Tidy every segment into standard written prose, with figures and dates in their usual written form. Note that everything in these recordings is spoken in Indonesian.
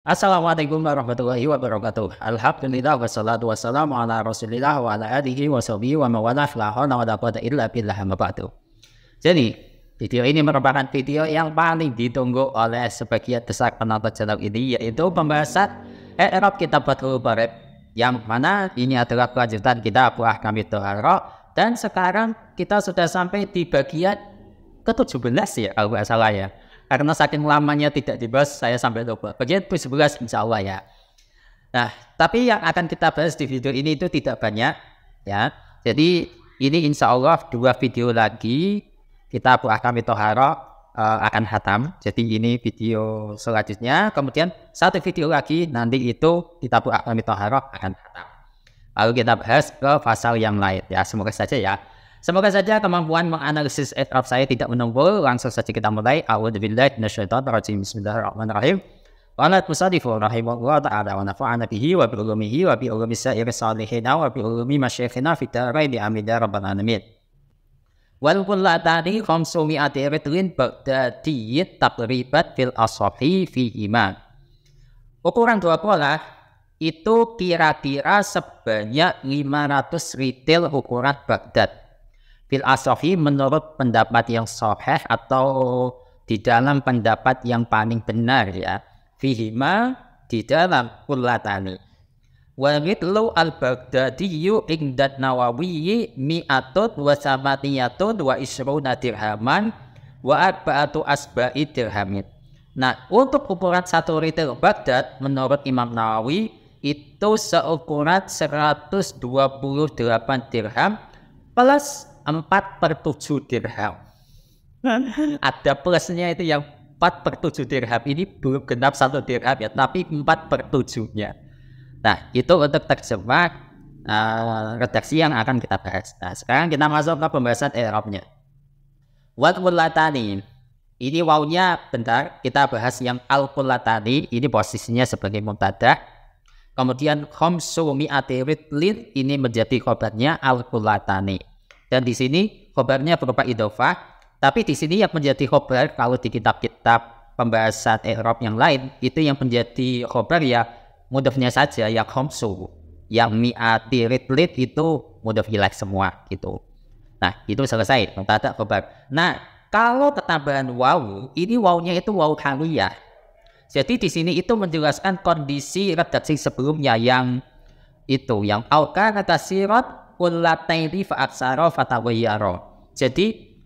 Assalamualaikum warahmatullahi wabarakatuh. Alhamdulillah wassalatu wassalamu ala Rasulillah wa ala alihi wa sahbihi wa mawalah la haula wa la quwwata illa billah amma ba'du. Jadi, video ini merupakan video yang paling ditunggu oleh sebagian besar penonton channel ini, yaitu pembahasan i'rab kitab Fathul Bari, yang mana ini adalah kelanjutan kita buah kami Toharo, dan sekarang kita sudah sampai di bagian ke-17 ya kalau nggak salah ya. Karena saking lamanya tidak dibahas, saya sampai lupa. Bagian ke-11 insya Allah ya. Nah, tapi yang akan kita bahas di video ini itu tidak banyak ya. Jadi ini insya Allah 2 video lagi kita buah kami Toharo akan hatam. Jadi ini video selanjutnya. Kemudian 1 video lagi nanti itu kita buah kami Toharo akan hatam. Lalu kita bahas ke pasal yang lain ya. Semoga saja ya. Semoga saja kemampuan menganalisis i'rab saya tidak menunggu. Langsung saja kita mulai. A'udzubillahi minasyaitonir rajim. Bismillahirrahmanirrahim. Qala al-musannifu rahimahullah ta'ala wa nafa'ana bihi wa bi ulumihi wa bi ulumi sa'iri shalihin wa bi ulumi masyayikhina fid dharain amin ya rabbal alamin. Wal kullatani khamsumi'ati ritlin baghdadiyyat taqribat fil asahi fi iman. Ukuran 2 pola itu kira-kira sebanyak 500 ritil ukuran Baghdad. Fil asahi menurut pendapat yang sahih atau di dalam pendapat yang paling benar ya. Fihima di dalam kullatani. Wa mithlu al-Baghdadiyyu indat Nawawi mi'atun wa samatiyatun wa isruna dirhaman wa arba'atu asba'i dirhamin. Nah, untuk ukuran 1 ritil Baghdad menurut Imam Nawawi itu seukuran 128 dirham plus 4/7 dirham. Ada plusnya itu yang 4/7 dirham ini belum genap 1 dirham ya, tapi 4/7-nya. Nah, itu untuk terjemah redaksi yang akan kita bahas. Nah, sekarang kita masuk ke pembahasan i'rabnya. Wal kullatani. Ini wawnya bentar, kita bahas yang al-kullatani, ini posisinya sebagai mubtada. Kemudian khamsumi'ati ritlin ini menjadi khobarnya al-kullatani. Dan di sini khobarnya berupa idhofah, tapi di sini yang menjadi khobar kalau di kitab-kitab pembahasan i'rab yang lain itu yang menjadi khobar ya mudhofnya saja yang khamsu, yang mi'ati ritlin itu mudhof ilaih semua gitu. Nah, itu selesai mubtada khobar. Nah, kalau ketambahan wawu, ini wawunya itu wawu haliyah. Jadi di sini itu menjelaskan kondisi redaksi sebelumnya yang itu yang auka katasirat kullataini fa aksara fatawayyara. Jadi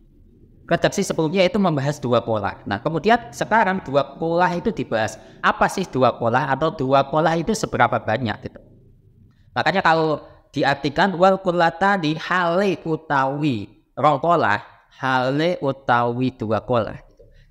redaksi sebelumnya itu membahas 2 pola. Nah, kemudian sekarang 2 pola itu dibahas. Apa sih 2 pola atau 2 pola itu seberapa banyak gitu. Makanya kalau diartikan wal kullatani hale utawi rong pola, hale utawi 2 pola.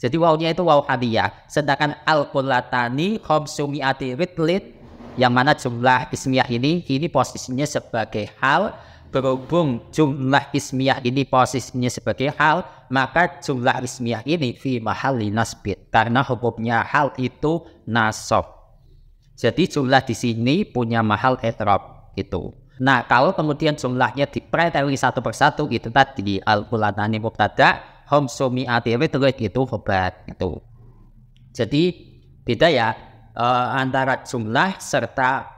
Jadi wawunya itu wawu haliyah. Sedangkan al kullatani khamsumi'ati ritlin yang mana jumlah ismiyah ini posisinya sebagai hal. Berhubung jumlah ismiyah ini posisinya sebagai hal, maka jumlah ismiyah ini fi mahalli nasbit, karena hukumnya hal itu nasab. Jadi jumlah di sini punya mahal i'rab itu. Nah, kalau kemudian jumlahnya dipreteli satu persatu itu tadi al-kullatani mubtada, khamsumi'ati ritlin itu khobar itu. Jadi beda ya antara jumlah serta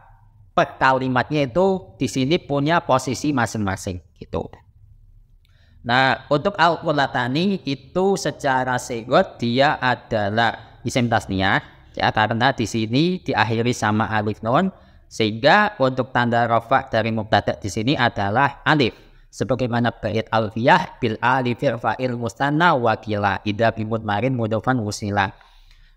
per kalimatnya itu di sini punya posisi masing-masing gitu. Nah, untuk al-kullatani itu secara sigot dia adalah isim tasniyah ya, karena di sini diakhiri sama alif nun, sehingga untuk tanda rafa dari mubtada di sini adalah alif. Sebagaimana bait alfiyah bil alif fa'il mustanna wa qila idza bimud marin mudhofan wusila.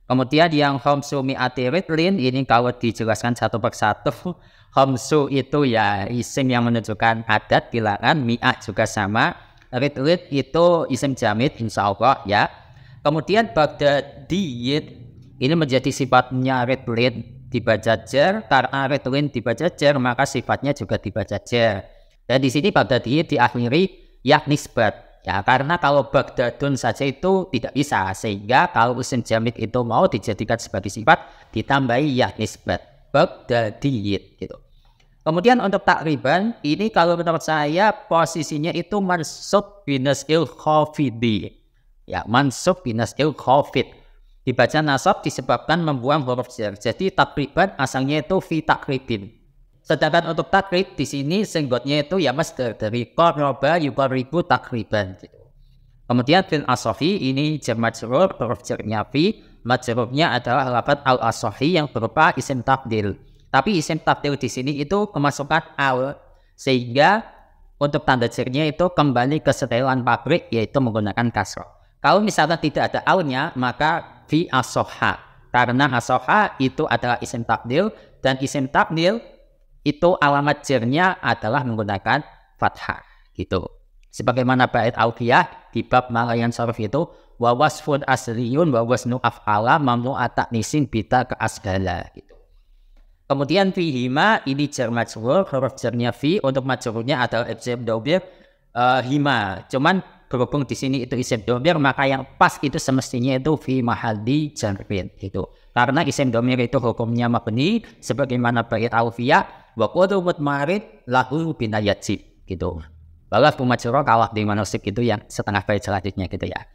Kemudian yang khamsumi'ati ritlin ini kalau dijelaskan satu persatu, khamsu itu ya isim yang menunjukkan adat bilangan, mi'ah juga sama, ritlin itu isim jamid insyaallah ya. Kemudian baghdadiyyat ini menjadi sifatnya ritlin dibaca jar, karena ritlin dibaca jar maka sifatnya juga dibaca jar. Dan di sini baghdadiyyat diakhiri ya nisbat. Ya, karena kalau Baghdadun saja itu tidak bisa, sehingga kalau isim jamid itu mau dijadikan sebagai sifat ditambahi ya nisbat Baghdadiyyat gitu. Kemudian untuk takriban ini kalau menurut saya posisinya itu mansub binas'il khafidi. Ya, mansub binas'il khafid. Dibaca nasab disebabkan membuang huruf jar. Jadi takriban asalnya itu fi takribin. Sedangkan untuk takrib di sini senggotnya itu ya masdar dari qoroba yuqaribu takriban gitu. Kemudian fil asohi ini jar majrur, huruf jarnya fi, majrurnya adalah lafaz al asohi yang berupa isim tabdil. Tapi isim tabdil di sini itu kemasukan al, sehingga untuk tanda jarnya itu kembali ke setelan pabrik yaitu menggunakan kasroh. Kalau misalnya tidak ada alnya maka fi asoha, karena asoha itu adalah isim tabdil dan isim tabdil itu alamat jarnya adalah menggunakan fathah gitu. Sebagaimana bait alfiyah di bab malayan sarf itu wa wasfun asliyun wa wasnu af'ala mamnu at-ta'nisin bita ke asgala gitu. Kemudian fihima ini jar majrur, huruf jarnya fi, untuk majrurnya adalah isim dhamir hima. Cuman berhubung di sini itu isim dhamir maka yang pas itu semestinya itu fi mahalli jarrin gitu. Karena isim dhamir itu hukumnya mabni sebagaimana bait alfiyah wa qulu mutmarid lahu binayajib gitu. Balas pemajrur kalah di manusik itu yang setengah bait selanjutnya gitu ya.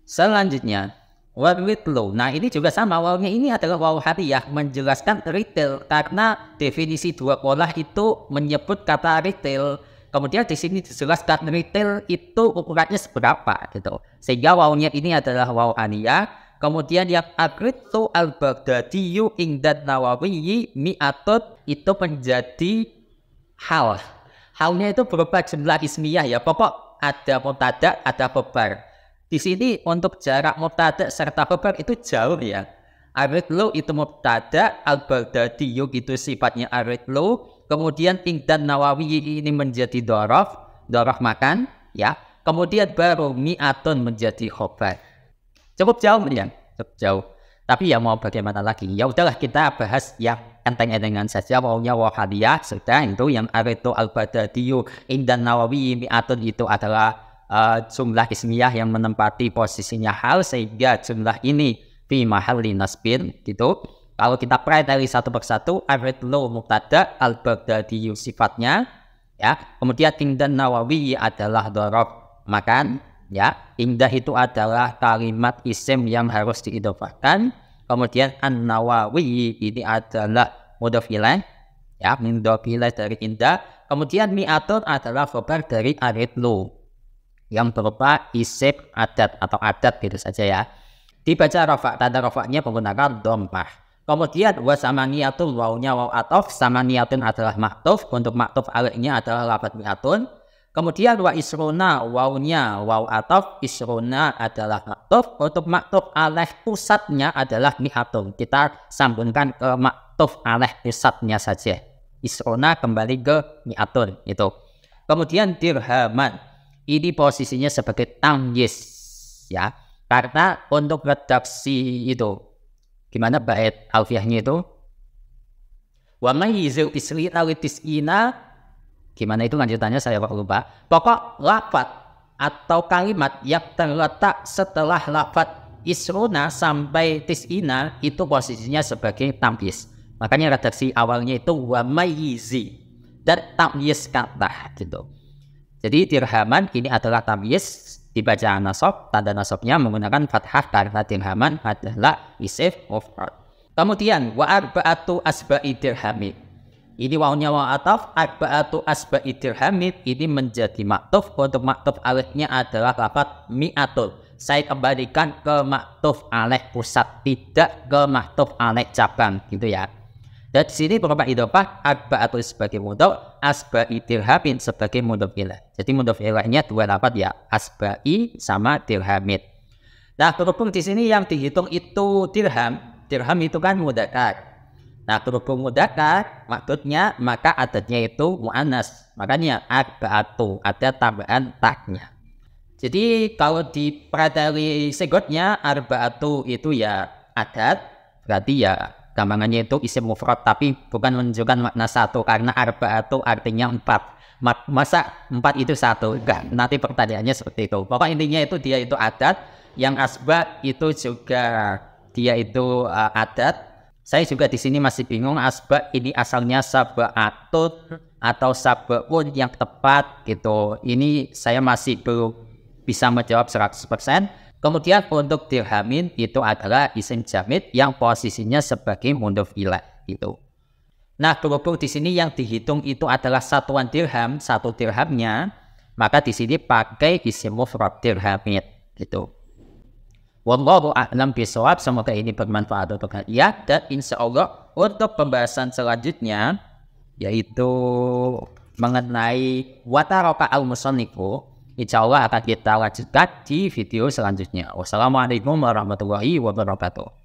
Selanjutnya warwitlu. Nah ini juga sama, wawnya ini adalah waw hariyah menjelaskan retail karena definisi dua pola itu menyebut kata retail. Kemudian di sini dijelaskan retail itu ukurannya seberapa gitu. Sehingga wawnya ini adalah waw hariyah. Kemudian yang akritu al-Baghdadiyu ingdad Nawawi mi'atut itu menjadi hal. Halnya itu berupa jumlah ismiyah ya. Pokok ada mubtada, ada khobar. Di sini untuk jarak mubtada serta khobar itu jauh ya. Aritlu itu mubtada, al-Baghdadiyu itu sifatnya aritlu. Kemudian ingdan Nawawi ini menjadi dorof makan ya. Kemudian baru mi'atun menjadi khobar. Cukup jauh ya, cukup jauh. Tapi ya mau bagaimana lagi? Ya udahlah kita bahas yang enteng-entengan saja. Wawnya waw hadiyah sudah itu yang aritu al-Baghdadiyu indan Nawawi mi'atun itu adalah jumlah ismiyah yang menempati posisinya hal sehingga jumlah ini fi mahalli nasbin gitu. Kalau kita pelajari satu persatu, aritlu mubtada, al-Baghdadiyu sifatnya ya. Kemudian indan Nawawi adalah dhorof makan ya. Indah itu adalah kalimat isim yang harus diidhofahkan. Kemudian an-Nawawi ini adalah mudhof ilaih ya, mudhof ilaih dari indah. Kemudian mi'atun adalah khobar dari aritlu yang berupa isim adat atau adat gitu saja ya. Dibaca rafa, tanda rafa'nya menggunakan dhammah. Kemudian wa samaniyatun, wawnya waw ataf, samaniyatun adalah maktuf, untuk maktuf alaihnya adalah lafaz mi'atun. Kemudian wa isruna, wawnya waw ataf, isruna adalah maktuf, untuk maktuf alaih pusatnya adalah mi'atun. Kita sambungkan ke maktuf alaih pusatnya saja. Isruna kembali ke mi'atun itu. Kemudian dirhaman, ini posisinya sebagai tamyiz ya. Karena untuk redaksi itu gimana bait alfiyahnya itu? Wa mayyizil tisrina wa tis'ina. Gimana itu lanjutannya saya lupa. Pokok lafaz atau kalimat yang terletak setelah lafaz isruna sampai tis'ina itu posisinya sebagai tamyiz. Makanya redaksi awalnya itu wa mayyizi dan tamyiz kata gitu. Jadi dirhaman ini adalah tamyiz, dibaca nasab, tanda nasabnya menggunakan fathah karena dirhaman adalah isim mufrad. Kemudian wa arba'atu asba'i dirhamid. Ini wawnya waw ataf, arba'atu asba'i dirhamid ini menjadi maktuf, untuk maktuf alaihnya adalah lafaz mi'atun. Saya kembalikan ke maktuf alaih pusat, tidak ke maktuf alaih cabang gitu ya. Dan di sini berupa idhofah, arba'atu sebagai mudhof, asba'i dirhamin sebagai mudhof ilaih. Jadi mudhof ilaihnya dua lafaz ya, asba'i sama dirhamid. Nah, berhubung di sini yang dihitung itu dirham itu kan mudzakkar. Nah, berhubung mudzakkar maksudnya maka adatnya itu muannas. Makanya arba'atu ada tambahan taknya. Jadi kalau dipelajari segotnya arba'atu itu ya adat, berarti ya gampangannya itu isim mufrad tapi bukan menunjukkan makna satu karena arba'atu artinya 4. Masa 4 itu satu? Enggak, nanti pertanyaannya seperti itu. Pokok intinya itu dia itu adat, yang asba itu juga dia itu adat. Saya juga di sini masih bingung asba ini asalnya sab'atun atau sab'un yang tepat gitu. Ini saya masih belum bisa menjawab 100%. Kemudian untuk dirhamin itu adalah isim jamid yang posisinya sebagai mudhof ilaih gitu. Nah, berhubung di sini yang dihitung itu adalah satuan dirham, satu dirhamnya, maka di sini pakai isim mufrad dirhamid gitu. Wallahu a'lam bishawab, semoga ini bermanfaat untuk kalian, dan insya Allah untuk pembahasan selanjutnya yaitu mengenai wataroka al-musannifu, insya Allah akan kita lanjutkan di video selanjutnya. Wassalamualaikum warahmatullahi wabarakatuh.